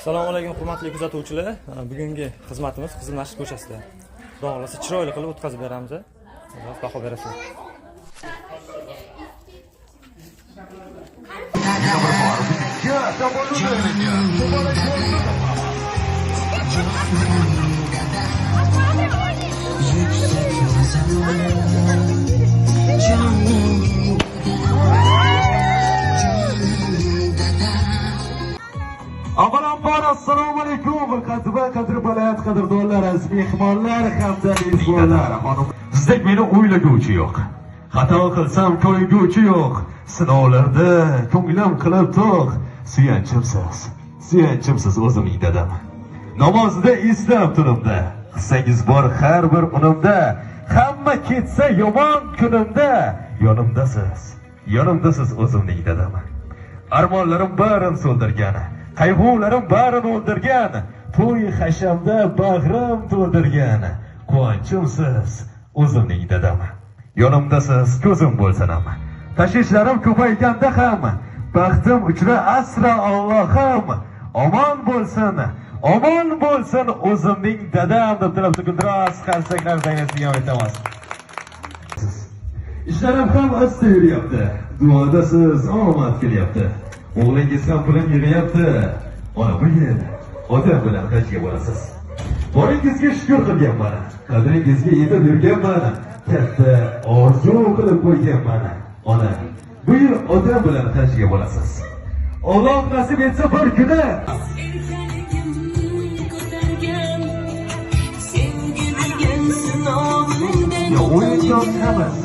Assalomu alaykum hurmatli kuzatuvchilar. Bugungi xizmatimiz Qizilmasjid ko'chasida. Xudo xolasa chiroyli qilib o'tkazib beramiz. Baho berasizlar. Avvalambor assalomu alaykum qadr baland qadrdonlar, aziz mehmonlar hamda mezbonlar. Sizdek meni o'ylaguvchi yo'q. Xato qilsam ko'yguvchi yo'q. Sinovlarda ko'nglim qilib to'q. Suyanchimsiz o'zimning dadam. Namozda eslab turibdi. Qissangiz bor har bir unimda. Hamma ketsa yomon kunimda. Yonimdasiz o'zimning dadam. Armonlarim barin so'ldirgan. Qayg'ularim barini o'ldirgan, to'y hashamda bag'rim to'ldirgan. Quvonchimsiz o'zimning dadam. Yonimdasiz ko'zim bo'lsin ham. Tashvishlarim ko'payganda ham, baxtim uchra asra Allohim. Omon bo'lsin o'zimning dadam deb tilab guldiroz qarsaklar dayrasiga aytamiz. Ishlarim ham asta yuryapti. Duodasiz omad kelyapti. O'g'lingiz ham pulim yig'yapti. Ona bu yil ota bilan hajga borasiz. Boringizga shukr qilganman. Qadringizga yetib yurganman. Katta orzu qilib qo'yganman. Ona bu yil ota bilan hajga borasiz. Alloh nasib etsa bir kuni o'yinchoq emas.